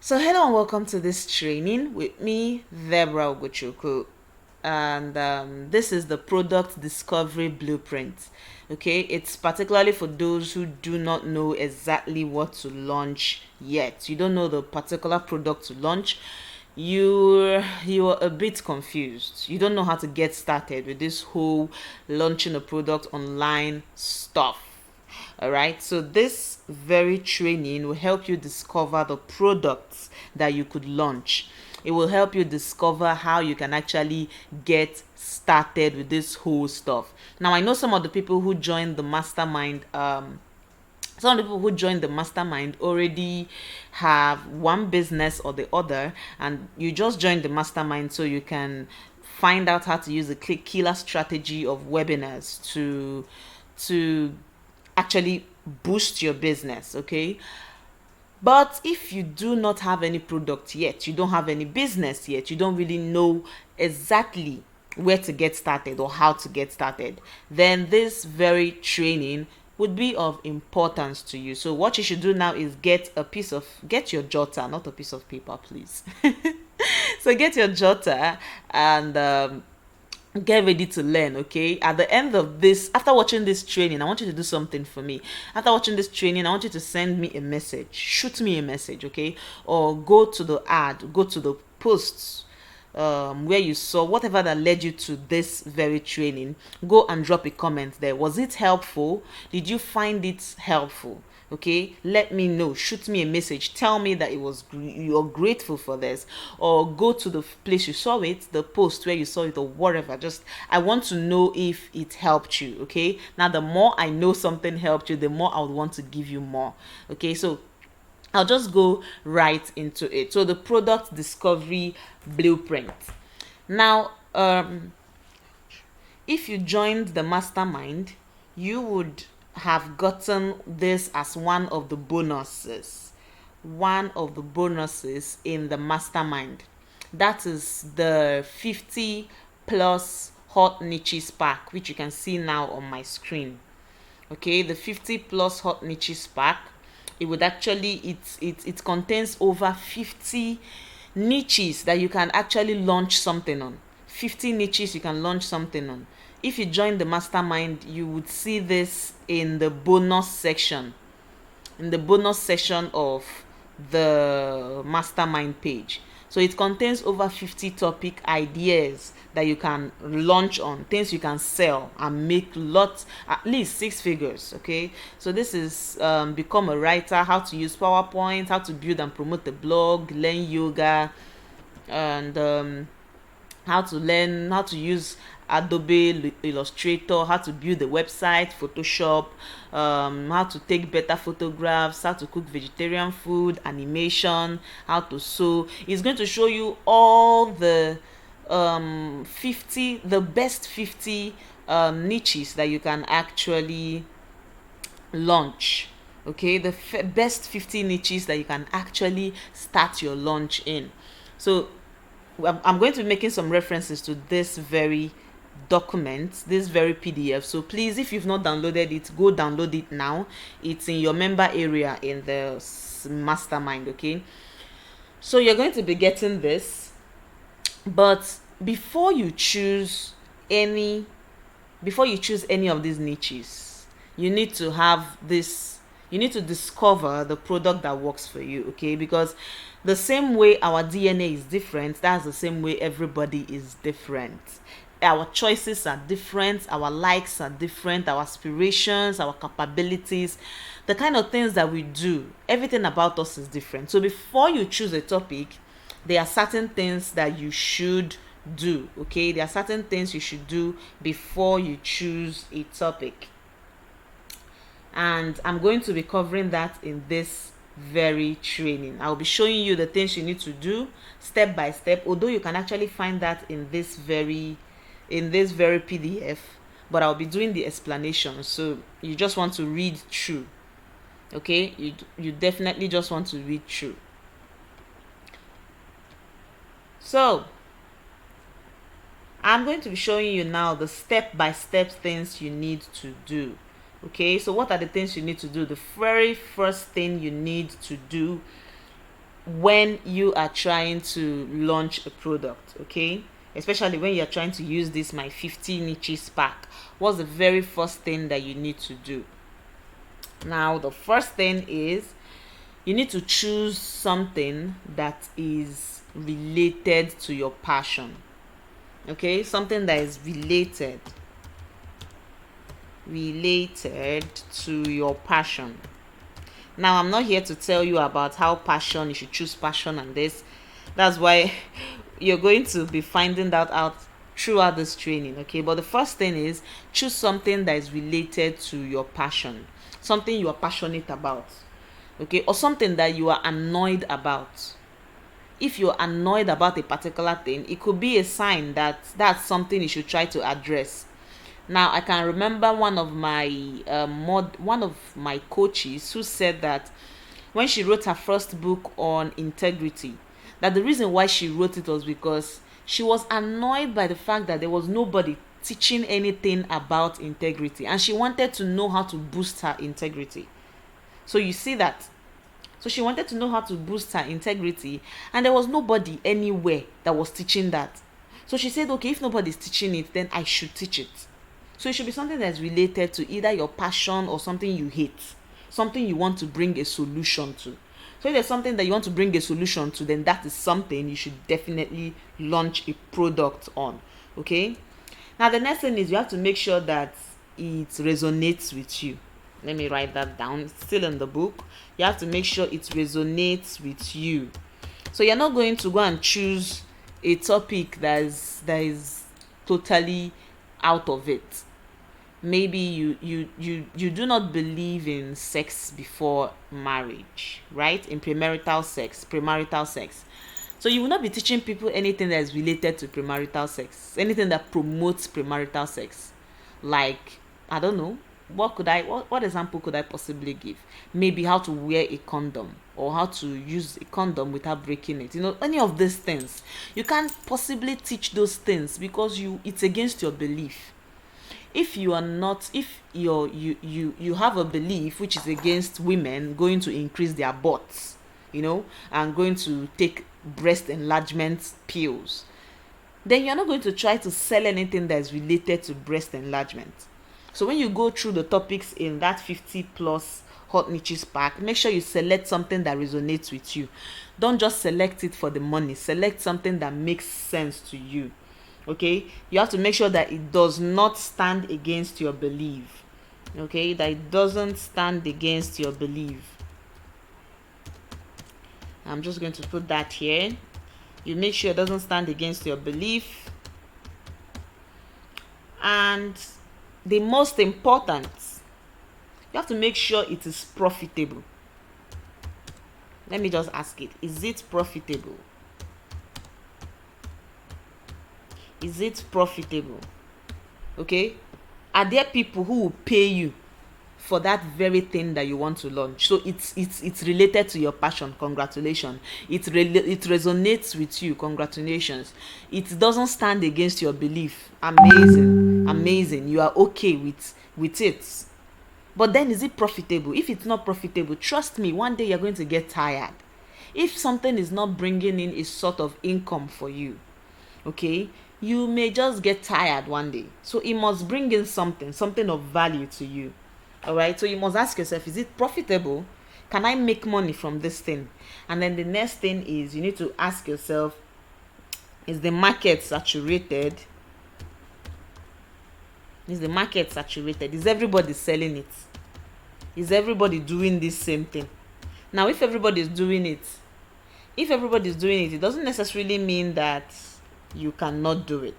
So hello and welcome to this training with me, Debra Ogochukwu. And this is the product discovery blueprint. Okay, it's particularly for those who do not know exactly what to launch yet. You don't know the particular product to launch. You're a bit confused. You don't know how to get started with this whole launching a product online stuff. All right, so this very training will help you discover the products that you could launch. It will help you discover how you can actually get started with this whole stuff. Now, I know some of the people who joined the mastermind, some of the people who joined the mastermind already have one business or the other, and you just joined the mastermind so you can find out how to use the killer strategy of webinars to actually boost your business. Okay, but if you do not have any product yet, you don't have any business yet, you don't really know exactly where to get started or how to get started, then this very training would be of importance to you. So what you should do now is get your jotter, not a piece of paper, please. So get your jotter and get ready to learn. Okay, at the end of this, after watching this training, I want you to do something for me. After watching this training, I want you to send me a message, shoot me a message, okay, or go to the posts where you saw whatever that led you to this very training. Go and drop a comment there. Was it helpful? Did you find it helpful? Okay, let me know. Shoot me a message, tell me that you're grateful for this, or go to the place you saw it, the post where you saw it, or whatever. Just, I want to know if it helped you. Okay, now the more I know something helped you, the more I would want to give you more. Okay, so I'll just go right into it. So the product discovery blueprint. Now, if you joined the mastermind, you would have gotten this as one of the bonuses. One of the bonuses in the mastermind. That is the 50 plus hot niches pack, which you can see now on my screen. Okay, the 50 plus hot niches pack, it would actually it contains over 50 niches that you can actually launch something on. 50 niches you can launch something on. If you join the mastermind, you would see this in the bonus section, of the mastermind page. So it contains over 50 topic ideas that you can launch on, things you can sell and make lots, at least six figures. Okay, so this is become a writer, how to use PowerPoint, how to build and promote a blog, learn yoga, and how to use Adobe Illustrator, how to build a website, Photoshop, how to take better photographs, how to cook vegetarian food, animation, how to sew. It's going to show you all the 50, the best 50 niches that you can actually launch. Okay, the best 50 niches that you can actually start your launch in. So I'm going to be making some references to this very document, this very PDF. So please, if you've not downloaded it, go download it now. It's in your member area in the mastermind. Okay, so you're going to be getting this, but any before you choose any of these niches, you need to have this, you need to discover the product that works for you. Okay, because the same way our DNA is different, that's the same way everybody is different. Our choices are different, our likes are different, our aspirations, our capabilities, the kind of things that we do, everything about us is different. So before you choose a topic, there are certain things that you should do. Okay, there are certain things you should do before you choose a topic, and I'm going to be covering that in this very training. I'll be showing you the things you need to do step by step, although you can actually find that in this very PDF, but I'll be doing the explanation, so you just want to read through. Okay, you definitely just want to read through. So I'm going to be showing you now the step-by-step things you need to do. Okay, so what are the things you need to do? The very first thing you need to do when you are trying to launch a product, okay? Especially when you're trying to use this my 50 niches pack. What's the very first thing that you need to do? Now, the first thing is you need to choose something that is related to your passion. Okay, something that is related to your passion. Now, I'm not here to tell you about how passion, you should choose passion and this. That's why you're going to be finding that out throughout this training, okay? But the first thing is choose something that is related to your passion, something you are passionate about, okay? Or something that you are annoyed about. If you're annoyed about a particular thing, it could be a sign that that's something you should try to address. Now, I can remember one of my coaches who said that when she wrote her first book on integrity, that the reason why she wrote it was because she was annoyed by the fact that there was nobody teaching anything about integrity, and she wanted to know how to boost her integrity. So you see that. So she wanted to know how to boost her integrity, and there was nobody anywhere that was teaching that. So she said, okay, if nobody's teaching it, then I should teach it. So it should be something that's related to either your passion or something you hate, something you want to bring a solution to. So if there's something that you want to bring a solution to, then that is something you should definitely launch a product on. Okay? Now the next thing is you have to make sure that it resonates with you. Let me write that down. It's still in the book. You have to make sure it resonates with you. So you're not going to go and choose a topic that is totally out of it. Maybe you do not believe in sex before marriage, right? In premarital sex. So you will not be teaching people anything that is related to premarital sex, anything that promotes premarital sex. Like, I don't know, what example could I possibly give? Maybe how to wear a condom, or how to use a condom without breaking it. Any of these things. You can't possibly teach those things because it's against your belief. If you are not, if you have a belief which is against women going to increase their butts, and going to take breast enlargement pills, then you're not going to try to sell anything that is related to breast enlargement. So when you go through the topics in that 50 plus hot niches pack, make sure you select something that resonates with you. Don't just select it for the money. Select something that makes sense to you. Okay, you have to make sure that it does not stand against your belief. Okay, that it doesn't stand against your belief. I'm just going to put that here. You make sure it doesn't stand against your belief. And the most important, you have to make sure it is profitable. Let me just ask it. Is it profitable? Is it profitable? Okay, are there people who will pay you for that very thing that you want to launch? So it's related to your passion. Congratulations. It resonates with you. Congratulations. It doesn't stand against your belief. Amazing. You are okay with it. But then, is it profitable? If it's not profitable, trust me, one day you're going to get tired. If something is not bringing in a sort of income for you, okay, you may just get tired one day. So it must bring in something of value to you. All right, so you must ask yourself, is it profitable? Can I make money from this thing? And then the next thing is you need to ask yourself, is the market saturated? Is the market saturated? Is everybody selling it? Is everybody doing this same thing? Now, if everybody is doing it, it doesn't necessarily mean that you cannot do it.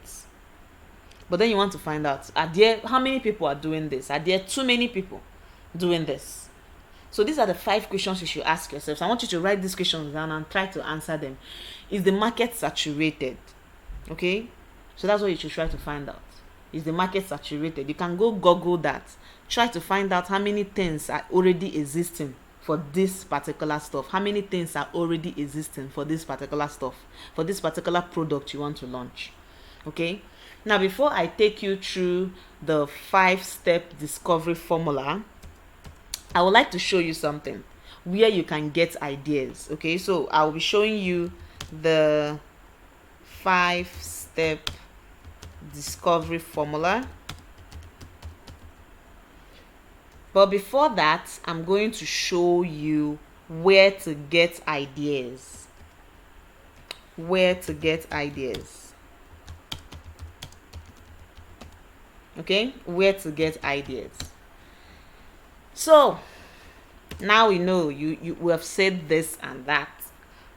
But then you want to find out, how many people are doing this? Are there too many people doing this? So these are the 5 questions you should ask yourself. So I want you to write these questions down and try to answer them. Is the market saturated? Okay, so that's what you should try to find out. Is the market saturated? You can go Google that. Try to find out how many things are already existing for this particular stuff. How many things are already existing for this particular stuff, for this particular product you want to launch. Okay, now before I take you through the 5-step discovery formula, I would like to show you something. where you can get ideas. Okay, so I'll be showing you the 5-step discovery formula. But before that, I'm going to show you where to get ideas. Where to get ideas. Okay, where to get ideas. So now we know we have said this and that,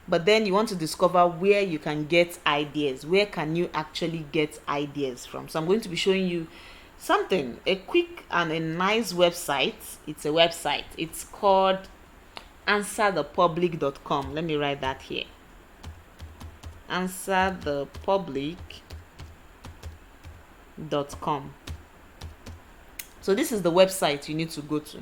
but then you want to discover where you can get ideas. Where can you actually get ideas from? So I'm going to be showing you something, a quick and a nice website. It's a website. It's called answerthepublic.com. Let me write that here. answerthepublic.com. So this is the website you need to go to.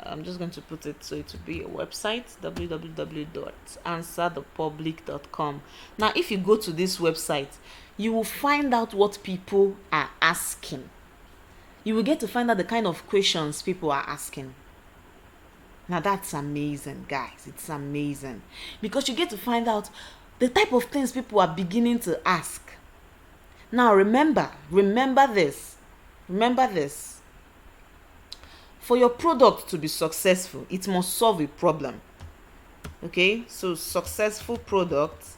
I'm just going to put it so it will be a website, www.answerthepublic.com. Now, if you go to this website, you will find out what people are asking. You will get to find out the kind of questions people are asking. Now, that's amazing, guys. It's amazing. Because you get to find out the type of things people are beginning to ask. Now, remember this. For your product to be successful, it must solve a problem. Okay, so successful product.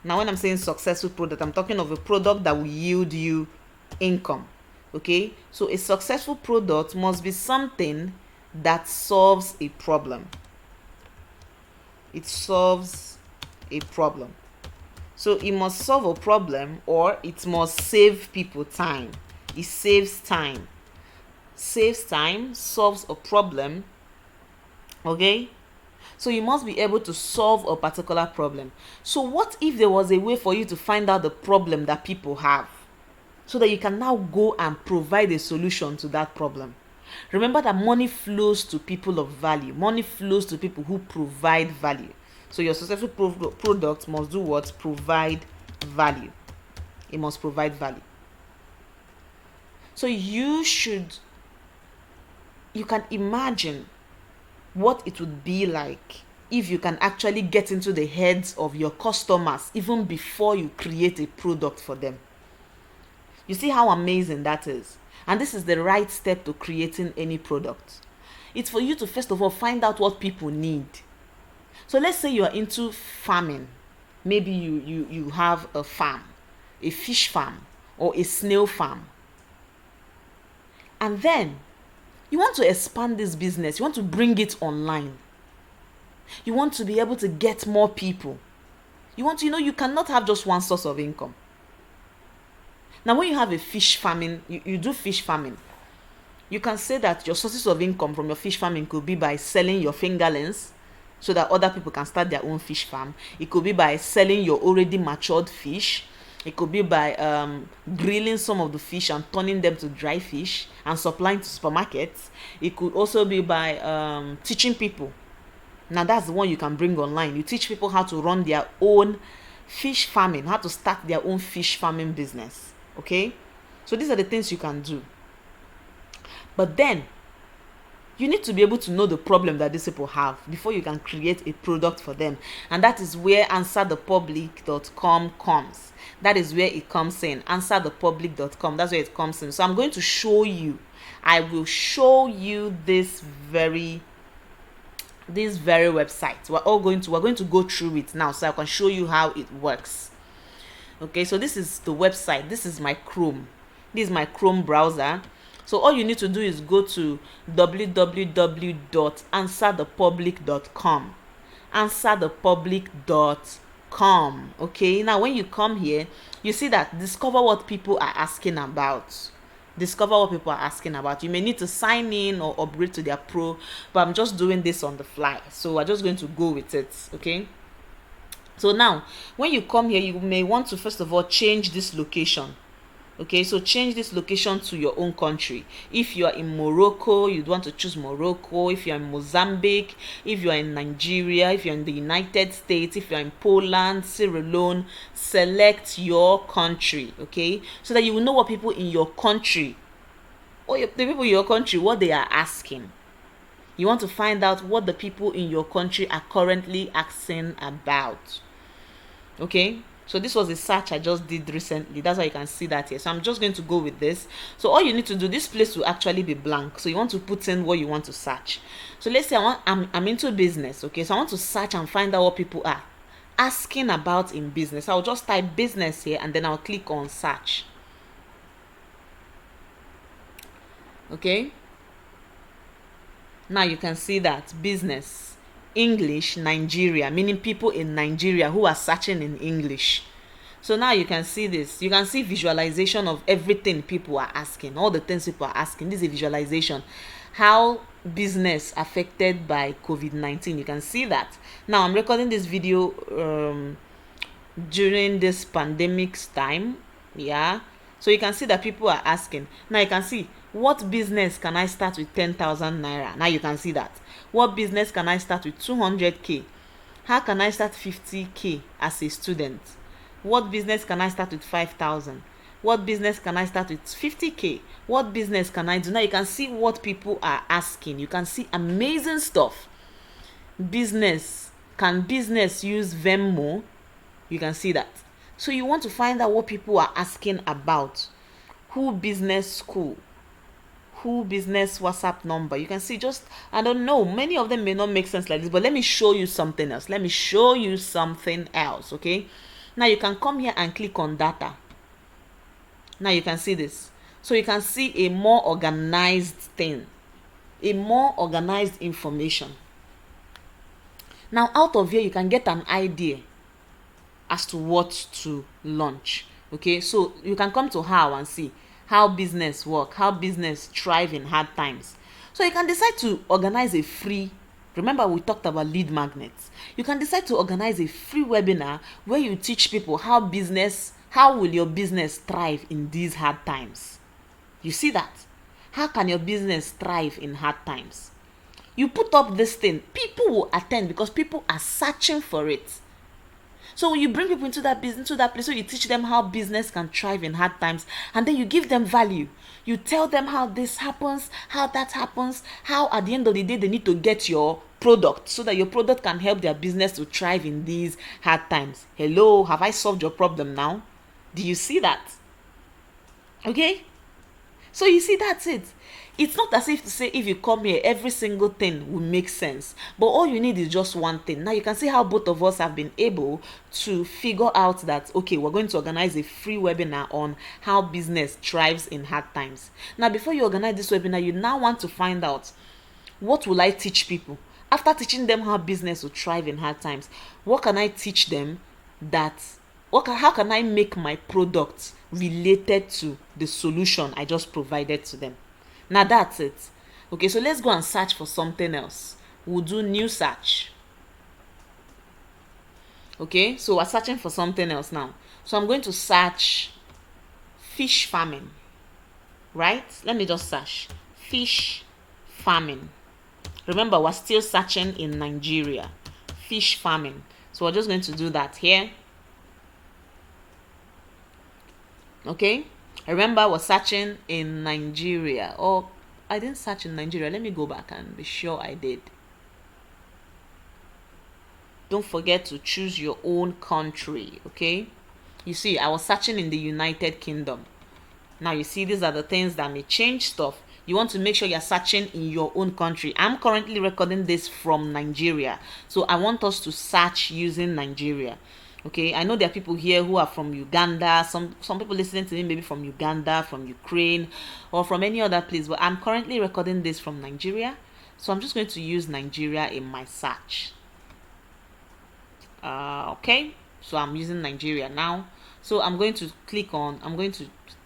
Now, when I'm saying successful product, I'm talking of a product that will yield you income. Okay, so a successful product must be something that solves a problem. It solves a problem. So it must solve a problem, or it must save people time. It saves time. Saves time, solves a problem. Okay? So you must be able to solve a particular problem. So what if there was a way for you to find out the problem that people have, so that you can now go and provide a solution to that problem? Remember that money flows to people of value. Money flows to people who provide value. So your successful product must do what? Provide value. It must provide value. So you can imagine what it would be like if you can actually get into the heads of your customers even before you create a product for them. You see how amazing that is? And this is the right step to creating any product. It's for you to first of all find out what people need. So let's say you are into farming. Maybe you have a farm, a fish farm, or a snail farm. And then you want to expand this business. You want to bring it online. You want to be able to get more people. You want to, you cannot have just one source of income. Now, when you have a fish farming, you do fish farming. You can say that your sources of income from your fish farming could be by selling your fingerlings so that other people can start their own fish farm. It could be by selling your already matured fish. It could be by grilling some of the fish and turning them to dry fish and supplying to supermarkets. It could also be by teaching people. Now, that's the one you can bring online. You teach people how to run their own fish farming, how to start their own fish farming business. Okay? So these are the things you can do. But then, you need to be able to know the problem that these people have before you can create a product for them. And that is where answerthepublic.com comes. That is where it comes in. Answerthepublic.com. That's where it comes in. So I'm going to show you. I will show you this very website. We're going to go through it now so I can show you how it works. Okay, so this is the website. This is my Chrome. This is my Chrome browser. So all you need to do is go to www.answerthepublic.com. Answerthepublic.com. Okay, now when you come here, you see that discover what people are asking about. Discover what people are asking about. You may need to sign in or upgrade to their pro, but I'm just doing this on the fly. So we're just going to go with it. Okay. So now, when you come here, you may want to first of all change this location. Okay, so change this location to your own country. If you are in Morocco, you'd want to choose Morocco. If you're in Mozambique, if you're in Nigeria, if you're in the United States, if you're in Poland, Sierra Leone, select your country, okay? So that you will know what people in your country or the people in your country, what they are asking. You want to find out what the people in your country are currently asking about. Okay, so this was a search I just did recently. That's why you can see that here. So I'm just going to go with this. So all you need to do, this place will actually be blank. So you want to put in what you want to search. So let's say I'm into business. Okay, so I want to search and find out what people are asking about in business. I'll just type business here and then I'll click on search. Okay, now you can see that business, English, Nigeria, meaning people in Nigeria who are searching in English. So now you can see this. You can see visualization of everything people are asking, all the things people are asking. This is a visualization. How business affected by COVID-19. You can see that. Now I'm recording this video during this pandemic's time. Yeah. So you can see that people are asking. Now you can see, what business can I start with 10,000 naira? Now you can see that. What business can I start with 200k? How can I start 50k as a student? What business can I start with 5,000? What business can I start with 50k? What business can I do? Now you can see what people are asking. You can see amazing stuff. Business. Can business use Venmo? You can see that. So you want to find out what people are asking about. Who business school? Who business WhatsApp number? You can see, just, I don't know, many of them may not make sense like this, but let me show you something else. Let me show you something else. Okay, now you can come here and click on data. Now you can see this. So you can see a more organized thing, a more organized information. Now out of here you can get an idea as to what to launch. Okay, so you can come to how and see how business work, how business thrive in hard times. So you can decide to organize a free, remember we talked about lead magnets. You can decide to organize a free webinar where you teach people how will your business thrive in these hard times. You see that? How can your business thrive in hard times? You put up this thing, people will attend because people are searching for it. So you bring people into that business, into that place, so you teach them how business can thrive in hard times, and then you give them value. You tell them how this happens, how that happens, how at the end of the day they need to get your product so that your product can help their business to thrive in these hard times. Hello, have I solved your problem now? Do you see that? Okay? So you see, that's it. It's not as if to say if you come here, every single thing will make sense. But all you need is just one thing. Now you can see how both of us have been able to figure out that, okay, we're going to organize a free webinar on how business thrives in hard times. Now, before you organize this webinar, you now want to find out, what will I teach people? After teaching them how business will thrive in hard times, what can I teach them how can I make my product related to the solution I just provided to them? Now that's it. Okay, so let's go and search for something else. We'll do new search. Okay, so we're searching for something else now. So I'm going to search fish farming. Right? Let me just search fish farming. Remember, we're still searching in Nigeria. Fish farming. So we're just going to do that here. Okay, remember we're searching in Nigeria. Oh, I didn't search in Nigeria. Let me go back and be sure I did. Don't forget to choose your own country. Okay, you see, I was searching in the United Kingdom. Now you see, these are the things that may change stuff. You want to make sure you're searching in your own country. I'm currently recording this from Nigeria, so I want us to search using Nigeria. Okay, I know there are people here who are from Uganda. Some people listening to me maybe from Uganda, from Ukraine, or from any other place. But I'm currently recording this from Nigeria, so I'm just going to use Nigeria in my search. Okay, so I'm using Nigeria now. So I'm going to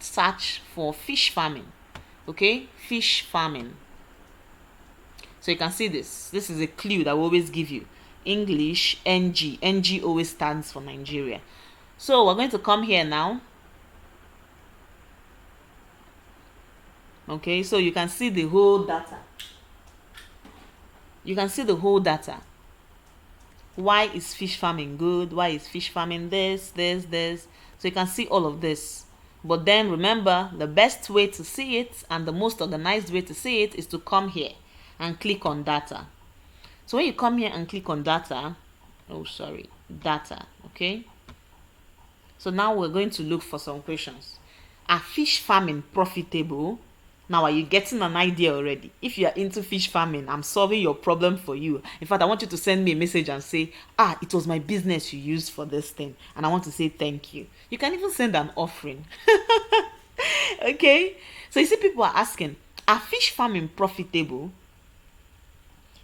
search for fish farming. Okay, fish farming. So you can see this is a clue that we always give you. English, NG always stands for Nigeria. So we're going to come here now. Okay, so you can see the whole data. Why is fish farming good? Why is fish farming this? So you can see all of this. But then remember, the best way to see it and the most organized way to see it is to come here and click on data. So when you come here and click on data, data, okay? So now we're going to look for some questions. Are fish farming profitable? Now, are you getting an idea already? If you are into fish farming, I'm solving your problem for you. In fact, I want you to send me a message and say, it was my business you used for this thing. And I want to say thank you. You can even send an offering. Okay? So you see people are asking, are fish farming profitable?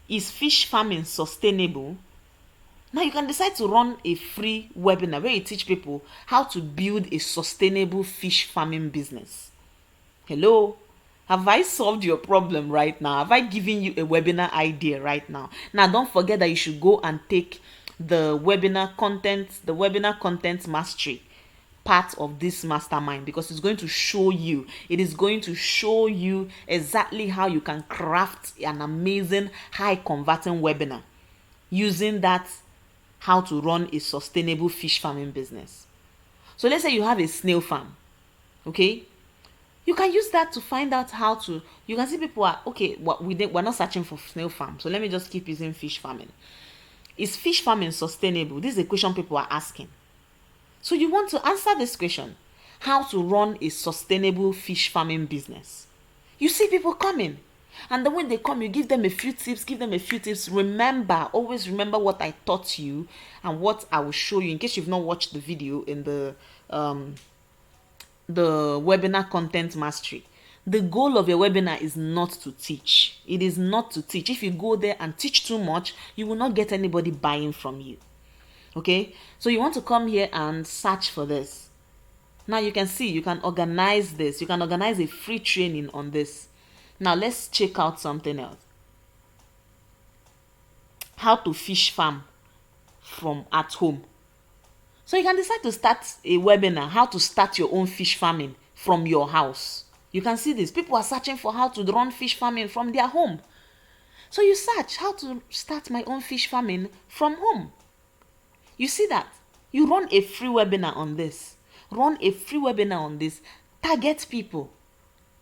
Is fish farming sustainable? Now you can decide to run a free webinar where you teach people how to build a sustainable fish farming business. Hello? Have I solved your problem right now? Have I given you a webinar idea right now? Now don't forget that you should go and take the webinar content mastery part of this mastermind, because it's going to show you, exactly how you can craft an amazing high converting webinar using that, how to run a sustainable fish farming business. So let's say you have a snail farm, okay? You can use that to find out how to, you can see people are, okay, we're not searching for snail farm, so let me just keep using fish farming. Is fish farming sustainable? This is a question people are asking. So you want to answer this question, how to run a sustainable fish farming business. You see people coming, and then when they come, you give them a few tips. Remember, always remember what I taught you and what I will show you in case you've not watched the video in the webinar content mastery. The goal of your webinar is not to teach. It is not to teach. If you go there and teach too much, you will not get anybody buying from you. Okay, so you want to come here and search for this. Now you can see, you can organize this. You can organize a free training on this. Now let's check out something else. How to fish farm from at home. So you can decide to start a webinar, how to start your own fish farming from your house. You can see this. People are searching for how to run fish farming from their home. So you search how to start my own fish farming from home. You see that? You run a free webinar on this. Target people.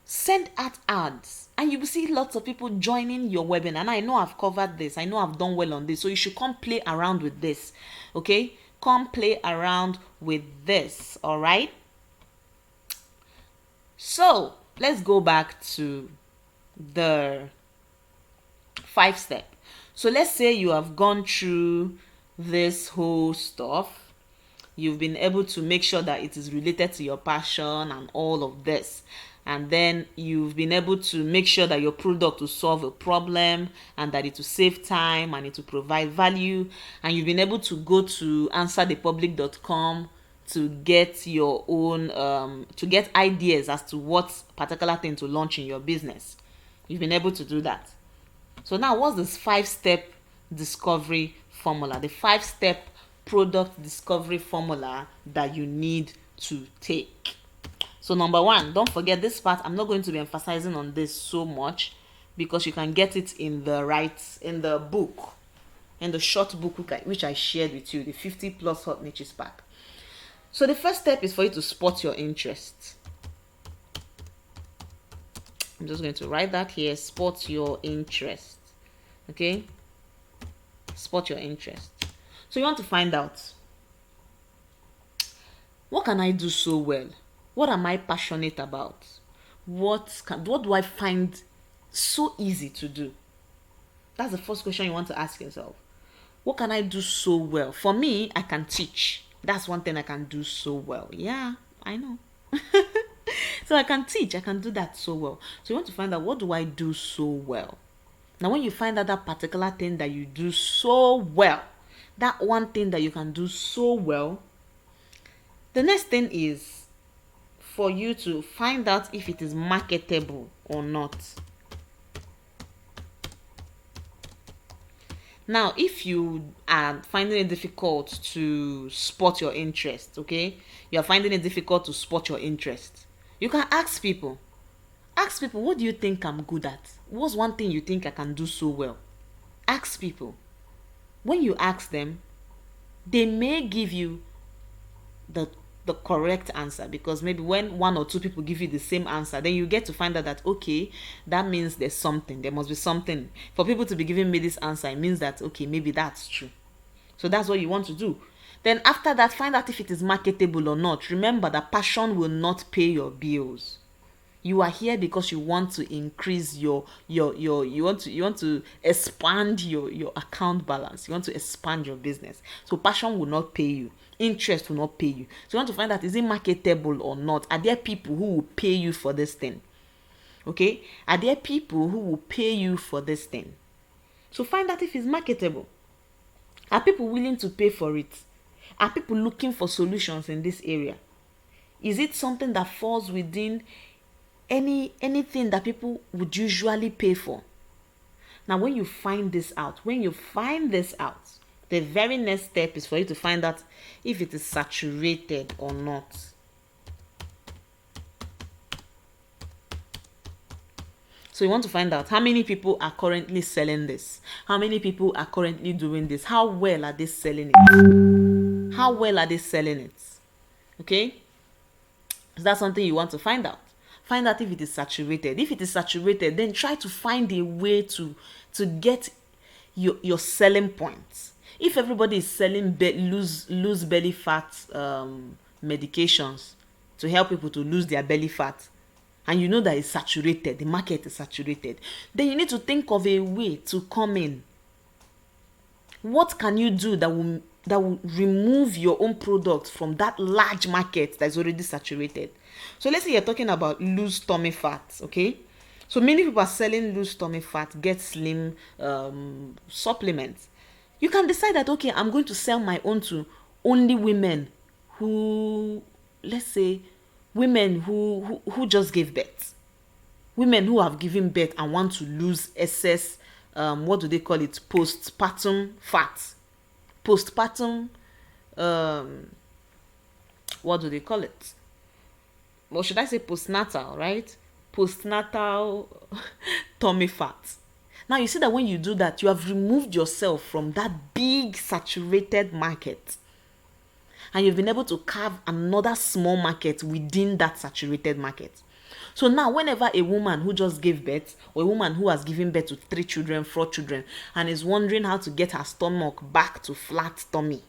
Send out ads. And you will see lots of people joining your webinar. And I know I've covered this. I know I've done well on this. So you should come play around with this. Okay? Come play around with this. All right? So let's go back to the 5-step. So let's say you have gone through this whole stuff. You've been able to make sure that it is related to your passion and all of this. And then you've been able to make sure that your product will solve a problem and that it will save time and it will provide value. And you've been able to go to answerthepublic.com to get your own, to get ideas as to what particular thing to launch in your business. You've been able to do that. So now what's this 5-step discovery formula? The 5-step product discovery formula that you need to take. So number 1, don't forget this part. I'm not going to be emphasizing on this so much because you can get it in the book, in the short book which I shared with you, the 50 plus hot niches pack. So the first step is for you to spot your interest. I'm just going to write that here, spot your interest. Okay? Spot your interest. So you want to find out, what can I do so well? What am I passionate about? What do I find so easy to do? That's the first question you want to ask yourself. What can I do so well? For me, I can teach. That's one thing I can do so well. Yeah, I know. So I can teach. I can do that so well. So you want to find out, what do I do so well? Now, when you find out that particular thing that you do so well, that one thing that you can do so well, the next thing is for you to find out if it is marketable or not. Now, if you are finding it difficult to spot your interest, okay? You are finding it difficult to spot your interest. You can ask people. Ask people, what do you think I'm good at? What's one thing you think I can do so well? Ask people. When you ask them, they may give you the the correct answer, because maybe when one or two people give you the same answer, then you get to find out that okay, that means there's something, there must be something for people to be giving me this answer. It means that okay, maybe that's true. So that's what you want to do. Then after that, find out if it is marketable or not. Remember that passion will not pay your bills. You are here because you want to increase your you want to expand your account balance. You want to expand your business. So passion will not pay you. Interest will not pay you. So you want to find out, is it marketable or not? Are there people who will pay you for this thing? Okay? Are there people who will pay you for this thing? So find out if it's marketable. Are people willing to pay for it? Are people looking for solutions in this area? Is it something that falls within anything that people would usually pay for? Now, when you find this out, the very next step is for you to find out if it is saturated or not. So you want to find out how many people are currently selling this. How many people are currently doing this? How well are they selling it? How well are they selling it? Okay? Is that something you want to find out? Find out if it is saturated. If it is saturated, then try to find a way to get your selling points. If everybody is selling lose belly fat medications to help people to lose their belly fat, and you know that it's saturated, the market is saturated, then you need to think of a way to come in. What can you do that will remove your own product from that large market that is already saturated? So let's say you're talking about lose tummy fat, okay? So many people are selling lose tummy fat, get slim supplements. You can decide that, okay, I'm going to sell my own to only women who, let's say, women who just gave birth. Women who have given birth and want to lose excess, what do they call it? Postpartum fat. Postpartum, what do they call it? Or should I say postnatal, right? Postnatal tummy fat. Now you see that when you do that, you have removed yourself from that big saturated market. And you've been able to carve another small market within that saturated market. So now whenever a woman who just gave birth, or a woman who has given birth to 3 children, 4 children, and is wondering how to get her stomach back to flat tummy,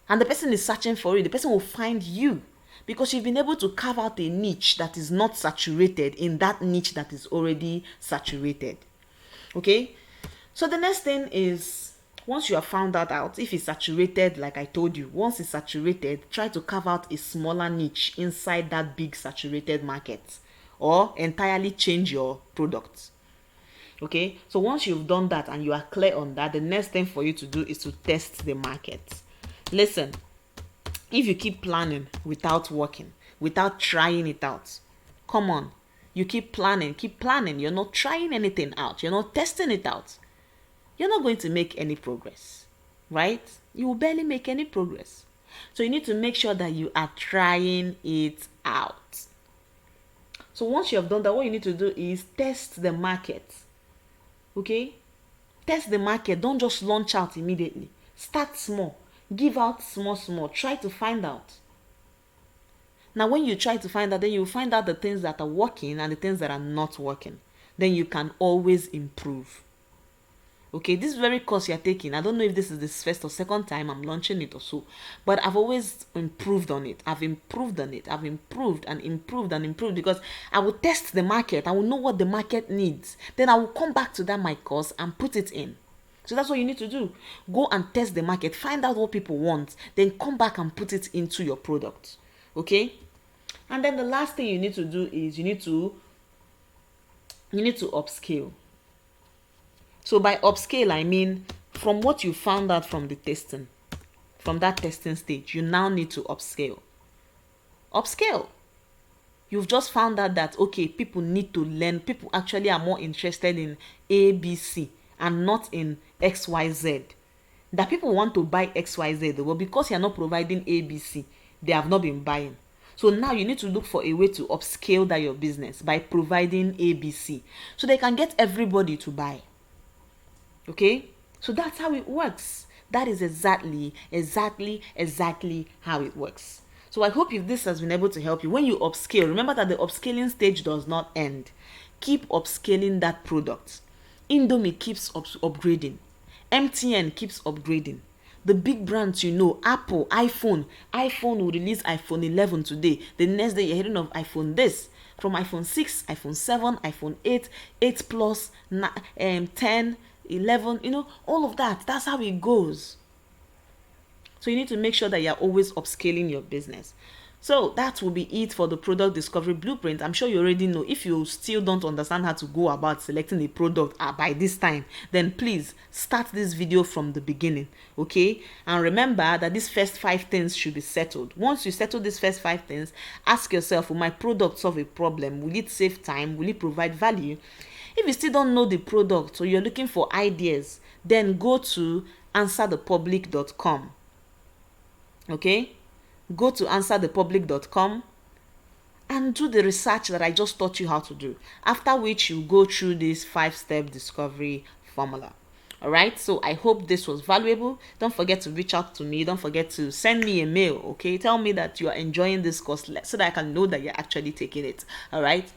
and the person is searching for you, the person will find you, because you've been able to carve out a niche that is not saturated in that niche that is already saturated. Okay? So the next thing is, once you have found that out, if it's saturated, like I told you, once it's saturated, try to carve out a smaller niche inside that big saturated market, or entirely change your product. Okay? So once you've done that and you are clear on that, the next thing for you to do is to test the market. Listen, if you keep planning without working, without trying it out, come on, you keep planning, you're not trying anything out, you're not testing it out, you're not going to make any progress, right? You will barely make any progress. So you need to make sure that you are trying it out. So once you have done that, what you need to do is test the market. Okay? Test the market. Don't just launch out immediately. Start small. Give out small. Try to find out. Now, when you try to find out, then you find out the things that are working and the things that are not working. Then you can always improve. Okay, this very course you're taking, I don't know if this is the first or second time I'm launching it or so, but I've always improved on it. I've improved because I will test the market. I will know what the market needs. Then I will come back to that my course and put it in. So that's what you need to do. Go and test the market. Find out what people want. Then come back and put it into your product. Okay? And then the last thing you need to do is you need to upscale. So by upscale, I mean from what you found out from the testing, from that testing stage, you now need to upscale. Upscale. You've just found out that, okay, people need to learn. People actually are more interested in A, B, C and not in X, Y, Z. That people want to buy X, Y, Z. Well, because you're not providing A, B, C, they have not been buying. So now you need to look for a way to upscale that your business by providing A, B, C, so they can get everybody to buy. Okay? So that's how it works. That is exactly how it works. So I hope if this has been able to help you, when you upscale, remember that the upscaling stage does not end. Keep upscaling that product. Indomie keeps upgrading. MTN keeps upgrading. The big brands, Apple, iPhone will release iPhone 11 today. The next day you're hearing of iPhone this. From iPhone 6, iPhone 7, iPhone 8, 8 Plus, 10, 11, all of that. That's how it goes. So you need to make sure that you're always upscaling your business. So that will be it for the product discovery blueprint. I'm sure you already know. If you still don't understand how to go about selecting a product by this time, then please start this video from the beginning, okay? And remember that these first 5 things should be settled. Once you settle these first 5 things, ask yourself, will my product solve a problem? Will it save time? Will it provide value? If you still don't know the product or you're looking for ideas, then go to answerthepublic.com. Okay? Go to answerthepublic.com and do the research that I just taught you how to do. After which you go through this 5-step discovery formula. All right, so I hope this was valuable. Don't forget to reach out to me. Don't forget to send me a mail, okay? Tell me that you are enjoying this course so that I can know that you're actually taking it. All right,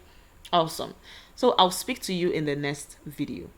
awesome. So I'll speak to you in the next video.